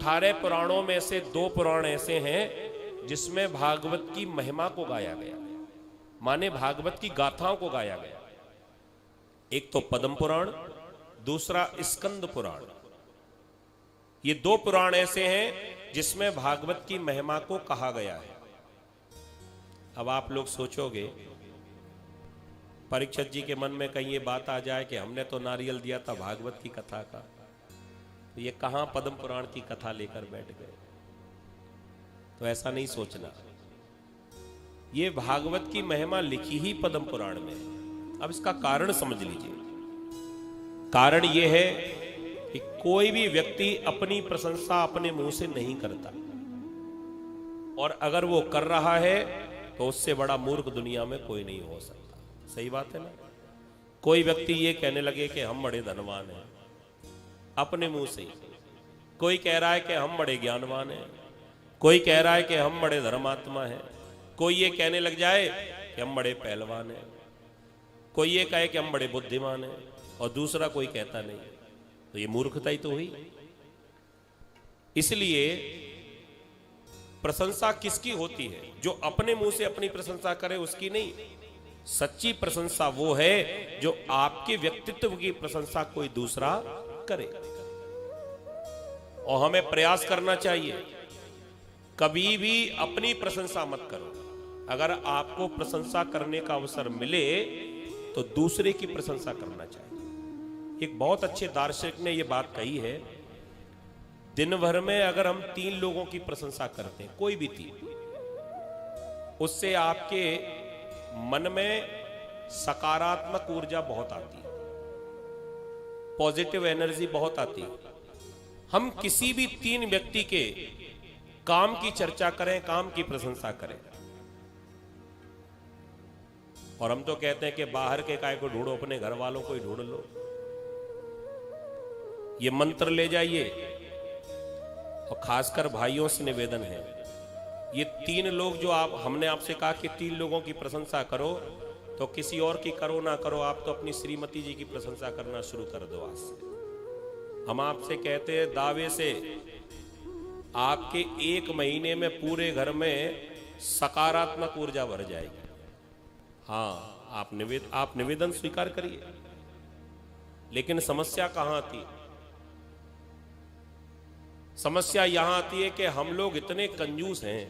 18 पुराणों में से 2 पुराण ऐसे हैं जिसमें भागवत की महिमा को गाया गया, माने भागवत की गाथाओं को गाया गया। एक तो पद्म पुराण, दूसरा स्कंद पुराण। ये 2 पुराण ऐसे हैं जिसमें भागवत की महिमा को कहा गया है। अब आप लोग सोचोगे, परीक्षित जी के मन में कहीं ये बात आ जाए कि हमने तो नारियल दिया था भागवत की कथा का, तो ये कहां पद्म पुराण की कथा लेकर बैठ गए। तो ऐसा नहीं सोचना, ये भागवत की महिमा लिखी ही पद्म पुराण में है। अब इसका कारण समझ लीजिए। कारण यह है कि कोई भी व्यक्ति अपनी प्रशंसा अपने मुंह से नहीं करता, और अगर वो कर रहा है तो उससे बड़ा मूर्ख दुनिया में कोई नहीं हो सकता। सही बात है ना? कोई व्यक्ति ये कहने लगे कि हम बड़े धनवान हैं अपने मुंह से ही, कोई कह रहा है कि हम बड़े ज्ञानवान हैं, कोई कह रहा है कि हम बड़े धर्मात्मा हैं, कोई ये कहने लग जाए कि हम बड़े पहलवान हैं, कोई ये कहे कि हम बड़े बुद्धिमान हैं, और दूसरा कोई कहता नहीं, तो ये मूर्खता ही तो हुई। इसलिए प्रशंसा किसकी होती है? जो अपने मुंह से अपनी प्रशंसा करे उसकी नहीं। सच्ची प्रशंसा वो है जो आपके व्यक्तित्व की प्रशंसा कोई दूसरा करे। और हमें प्रयास करना चाहिए, कभी भी अपनी प्रशंसा मत करो। अगर आपको प्रशंसा करने का अवसर मिले तो दूसरे की प्रशंसा करना चाहिए। एक बहुत अच्छे दार्शनिक ने यह बात कही है, दिन भर में अगर हम 3 लोगों की प्रशंसा करते हैं, कोई भी 3, उससे आपके मन में सकारात्मक ऊर्जा बहुत आती है, पॉजिटिव एनर्जी बहुत आती है। हम किसी भी 3 व्यक्ति के काम की चर्चा करें, काम की प्रशंसा करें, और हम तो कहते हैं कि बाहर के काय को ढूंढो, अपने घर वालों को ही ढूंढ लो। ये मंत्र ले जाइए, और खासकर भाइयों से निवेदन है, ये 3 लोग जो हमने आपसे कहा कि 3 लोगों की प्रशंसा करो, तो किसी और की करो ना करो, आप तो अपनी श्रीमती जी की प्रशंसा करना शुरू कर दो आज से। हम आपसे कहते हैं दावे से, आपके 1 महीने में पूरे घर में सकारात्मक ऊर्जा भर जाएगी। हाँ, आप निवेदन स्वीकार करिए। लेकिन समस्या कहां आती? समस्या यहां आती है कि हम लोग इतने कंजूस हैं,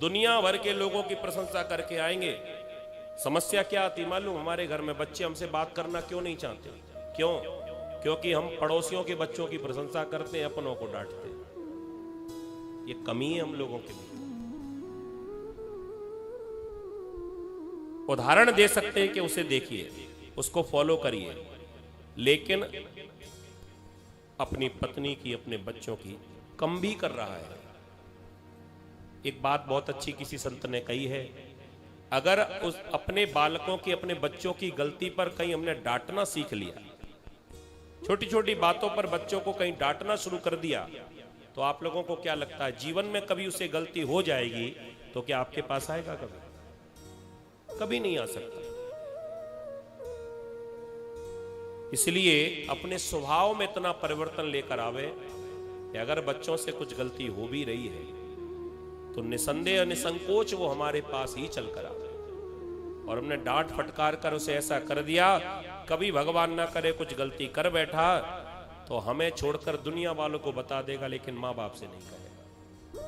दुनिया भर के लोगों की प्रशंसा करके आएंगे। समस्या क्या आती मालूम? हमारे घर में बच्चे हमसे बात करना क्यों नहीं चाहते? क्यों? क्योंकि हम पड़ोसियों के बच्चों की प्रशंसा करते हैं, अपनों को डांटते हैं। ये कमी है हम लोगों के लिए। उदाहरण दे सकते हैं कि उसे देखिए, उसको फॉलो करिए, लेकिन अपनी पत्नी की, अपने बच्चों की कम भी कर रहा है। एक बात बहुत अच्छी किसी संत ने कही है, अगर उस अपने बालकों की, अपने बच्चों की गलती पर कहीं हमने डांटना सीख लिया, छोटी छोटी बातों पर बच्चों को कहीं डांटना शुरू कर दिया, तो आप लोगों को क्या लगता है, जीवन में कभी उसे गलती हो जाएगी तो क्या आपके पास आएगा? कभी नहीं आ सकता। इसलिए अपने स्वभाव में इतना परिवर्तन लेकर आवे कि अगर बच्चों से कुछ गलती हो भी रही है तो निसंदेह निसंकोच वो हमारे पास ही चल कर आवे, और हमने डांट फटकार कर उसे ऐसा कर दिया, कभी भगवान ना करे कुछ गलती कर बैठा तो हमें छोड़कर दुनिया वालों को बता देगा, लेकिन मां बाप से नहीं कहेगा।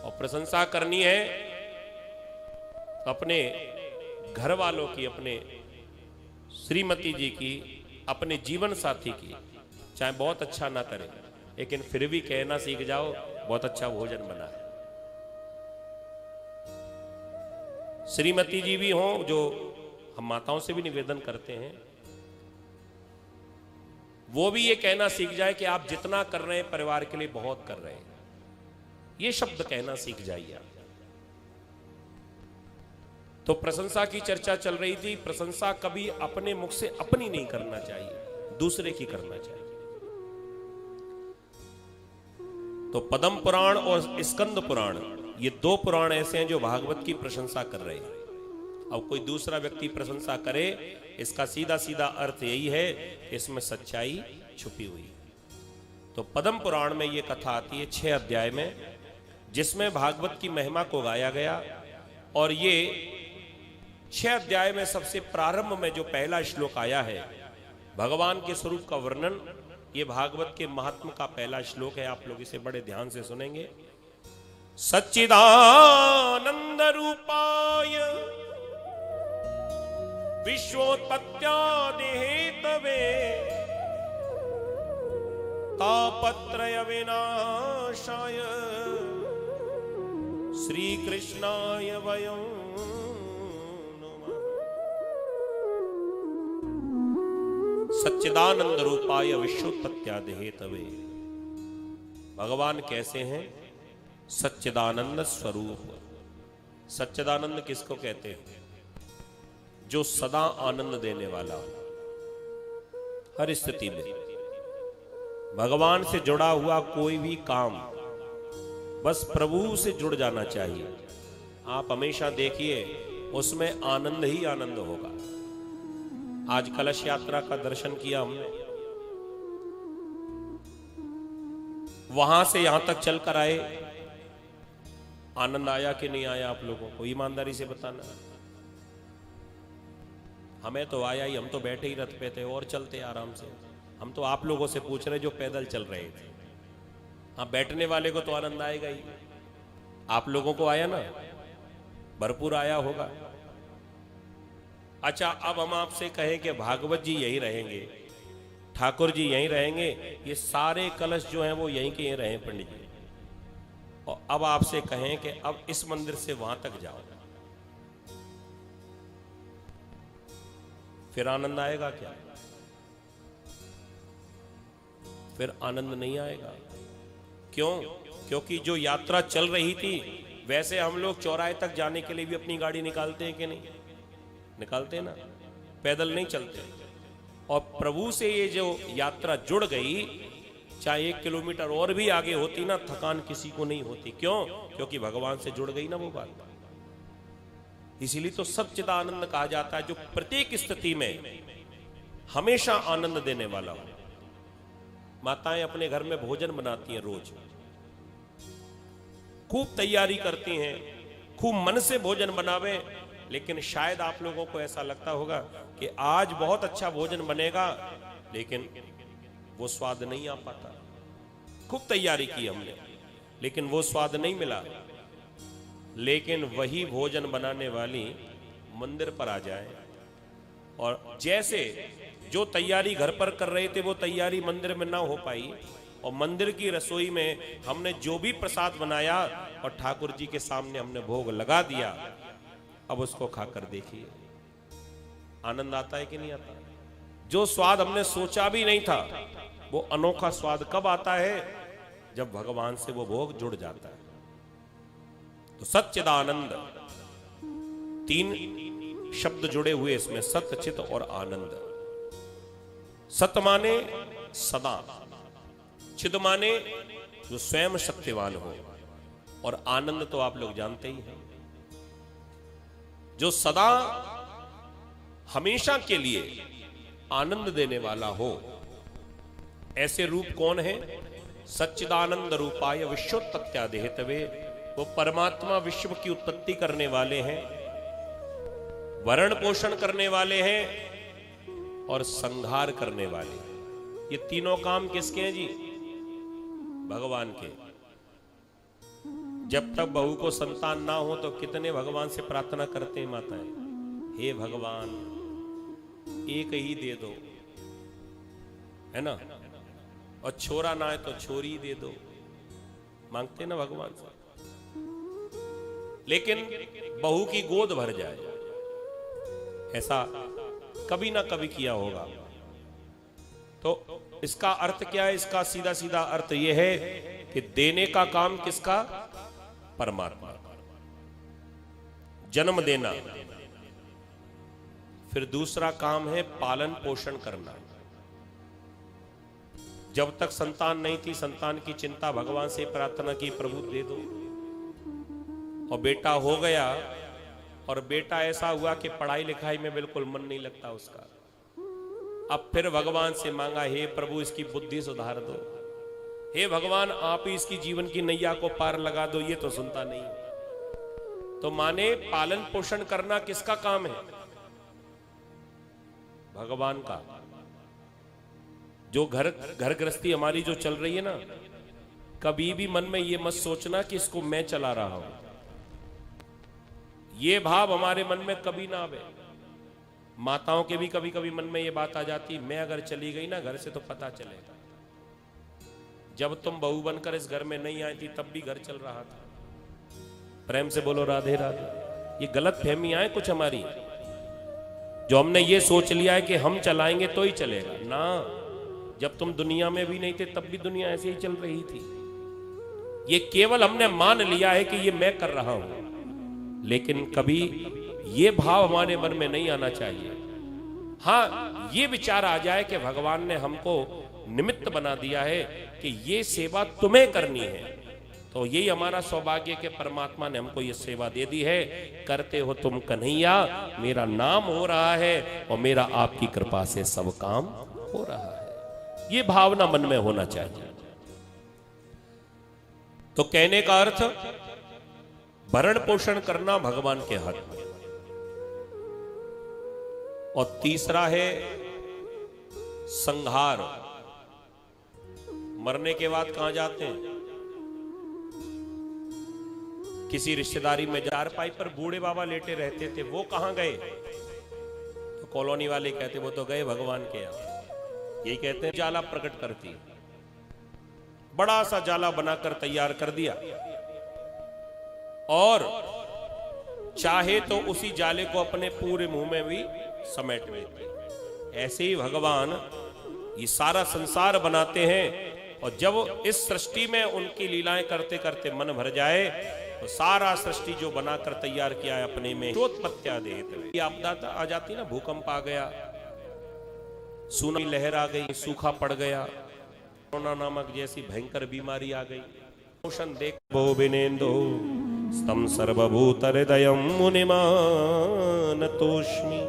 और प्रशंसा करनी है अपने घर वालों की, अपने श्रीमती जी की, अपने जीवन साथी की, चाहे बहुत अच्छा ना करे, लेकिन फिर भी कहना सीख जाओ बहुत अच्छा भोजन बना है। श्रीमती जी भी हों, जो हम माताओं से भी निवेदन करते हैं, वो भी ये कहना सीख जाए कि आप जितना कर रहे हैं परिवार के लिए बहुत कर रहे हैं। ये शब्द कहना सीख जाइए आप। तो प्रशंसा की चर्चा चल रही थी। प्रशंसा कभी अपने मुख से अपनी नहीं करना चाहिए, दूसरे की करना चाहिए। तो पद्म पुराण और स्कंद पुराण, ये 2 पुराण ऐसे हैं जो भागवत की प्रशंसा कर रहे हैं। अब कोई दूसरा व्यक्ति प्रशंसा करे, इसका सीधा सीधा अर्थ यही है कि इसमें सच्चाई छुपी हुई। तो पद्म पुराण में ये कथा आती है 6 अध्याय में, जिसमें भागवत की महिमा को गाया गया। और ये 6 अध्याय में सबसे प्रारंभ में जो पहला श्लोक आया है भगवान के स्वरूप का वर्णन, ये भागवत के महात्म का पहला श्लोक है। आप लोग इसे बड़े ध्यान से सुनेंगे। सच्चिदानंद रूपाय विश्वोत्पत्त्यादि हेतवे तापत्रय विनाशाय श्री कृष्णाय वयं नमः। सच्चिदानंद रूपाय विश्वोत्पत्त्यादि हेतवे, भगवान कैसे हैं? सच्चिदानंद स्वरूप। सच्चिदानंद किसको कहते हैं? जो सदा आनंद देने वाला हो, हर स्थिति में भगवान से जुड़ा हुआ कोई भी काम बस प्रभु से जुड़ जाना चाहिए। आप हमेशा देखिए उसमें आनंद ही आनंद होगा। आज कलश यात्रा का दर्शन किया हमने, वहां से यहां तक चलकर आए, आनंद आया कि नहीं आया? आप लोगों को ईमानदारी से बताना। हमें तो आया ही, हम तो बैठे ही रथ पे थे और चलते आराम से। हम तो आप लोगों से पूछ रहे जो पैदल चल रहे थे। हाँ, बैठने वाले को तो आनंद आएगा ही। आप लोगों को आया ना? भरपूर आया होगा। अच्छा, अब हम आपसे कहें कि भागवत जी यहीं रहेंगे, ठाकुर जी यहीं रहेंगे, ये सारे कलश जो हैं वो यहीं के यहीं रहे पंडित जी, और अब आपसे कहें कि अब इस मंदिर से वहां तक जाओ, फिर आनंद आएगा क्या? फिर आनंद नहीं आएगा। क्यों? क्योंकि जो यात्रा चल रही थी, वैसे हम लोग चौराहे तक जाने के लिए भी अपनी गाड़ी निकालते हैं कि नहीं? निकालते हैं ना, पैदल नहीं चलते। और प्रभु से ये जो यात्रा जुड़ गई, चाहे 1 किलोमीटर और भी आगे होती ना, थकान किसी को नहीं होती। क्यों? क्योंकि भगवान से जुड़ गई ना वो बात। इसीलिए तो सच्चिदानंद कहा जाता है, जो प्रत्येक स्थिति में हमेशा आनंद देने वाला हो। माताएं अपने घर में भोजन बनाती हैं, रोज खूब तैयारी करती हैं, खूब मन से भोजन बनावे, लेकिन शायद आप लोगों को ऐसा लगता होगा कि आज बहुत अच्छा भोजन बनेगा, लेकिन वो स्वाद नहीं आ पाता। खूब तैयारी की हमने, लेकिन वो स्वाद नहीं मिला। लेकिन वही भोजन बनाने वाली मंदिर पर आ जाए, और जैसे जो तैयारी घर पर कर रहे थे वो तैयारी मंदिर में ना हो पाई, और मंदिर की रसोई में हमने जो भी प्रसाद बनाया और ठाकुर जी के सामने हमने भोग लगा दिया, अब उसको खाकर देखिए, आनंद आता है कि नहीं आता? जो स्वाद हमने सोचा भी नहीं था, वो अनोखा स्वाद कब आता है? जब भगवान से वो भोग जुड़ जाता है। तो सच्चिदानंद, 3 शब्द जुड़े हुए इसमें, सत्य, चित और आनंद। सत माने सदा, चिद माने जो स्वयं सत्यवान हो, और आनंद तो आप लोग जानते ही हैं, जो सदा हमेशा के लिए आनंद देने वाला हो। ऐसे रूप कौन है? सच्चिदानंद रूपाय विश्वोत्पत्त्यादि हेतवे, वो परमात्मा विश्व की उत्पत्ति करने वाले हैं, वरण पोषण करने वाले हैं और संहार करने वाले। ये तीनों काम किसके हैं जी? भगवान के। जब तक बहू को संतान ना हो तो कितने भगवान से प्रार्थना करते हैं माताएं, हे भगवान एक ही दे दो, है ना, और छोरा ना है तो छोरी दे दो, मांगते ना भगवान से। लेकिन बहू की गोद भर जाए, ऐसा कभी ना कभी किया होगा। तो इसका अर्थ क्या है? इसका सीधा सीधा अर्थ यह है कि देने का काम किसका? परमात्मा। जन्म देना, फिर दूसरा काम है पालन पोषण करना। जब तक संतान नहीं थी, संतान की चिंता, भगवान से प्रार्थना की प्रभु दे दो, और बेटा हो गया, और बेटा ऐसा हुआ कि पढ़ाई लिखाई में बिल्कुल मन नहीं लगता उसका। अब फिर भगवान से मांगा, हे प्रभु इसकी बुद्धि सुधार दो, हे भगवान आप ही इसकी जीवन की नैया को पार लगा दो, ये तो सुनता नहीं। तो माने पालन पोषण करना किसका काम है? भगवान का। जो घर गृहस्थी हमारी जो चल रही है ना, कभी भी मन में ये मत सोचना कि इसको मैं चला रहा हूं। ये भाव हमारे मन में कभी ना आवे। माताओं के भी कभी कभी मन में ये बात आ जाती, मैं अगर चली गई ना घर से तो पता चलेगा। जब तुम बहू बनकर इस घर में नहीं आई थी तब भी घर चल रहा था। प्रेम से बोलो राधे राधे। ये गलत फहमियां हैं कुछ हमारी, जो हमने ये सोच लिया है कि हम चलाएंगे तो ही चलेगा ना। जब तुम दुनिया में भी नहीं थे तब भी दुनिया ऐसे ही चल रही थी। ये केवल हमने मान लिया है कि ये मैं कर रहा हूं, लेकिन कभी ये भाव हमारे मन में नहीं आना चाहिए। हाँ, ये विचार आ जाए कि भगवान ने हमको निमित्त बना दिया है कि ये सेवा तुम्हें करनी है, तो यही हमारा सौभाग्य के परमात्मा ने हमको ये सेवा दे दी है। करते हो तुम कन्हैया, मेरा नाम हो रहा है और मेरा आपकी कृपा से सब काम हो रहा है। ये भावना मन में होना चाहिए। तो कहने का अर्थ भरण पोषण करना भगवान के हाथ में। और तीसरा है संहार। मरने के बाद कहां जाते हैं? किसी रिश्तेदारी में चारपाई पर बूढ़े बाबा लेटे रहते थे, वो कहां गए? तो कॉलोनी वाले कहते वो तो गए भगवान के यहां। यही कहते हैं जाला प्रकट करती है। बड़ा सा जाला बनाकर तैयार कर दिया और चाहे तो उसी जाले को अपने पूरे मुंह में भी समेट लेते। ऐसे ही भगवान ये सारा संसार बनाते हैं, और जब इस सृष्टि में उनकी लीलाएं करते करते मन भर जाए तो सारा सृष्टि जो बनाकर तैयार किया है अपने में चोत्पत्त्या देते। आपदा आ जाती ना, भूकंप आ गया, सुनामी लहर आ गई, सूखा पड़ गया, कोरोना नामक जैसी भयंकर बीमारी आ गई। पोषण देख भो बिनेन्दो स्तम सर्वभूत हृदयं मुनिमान तोष्मि।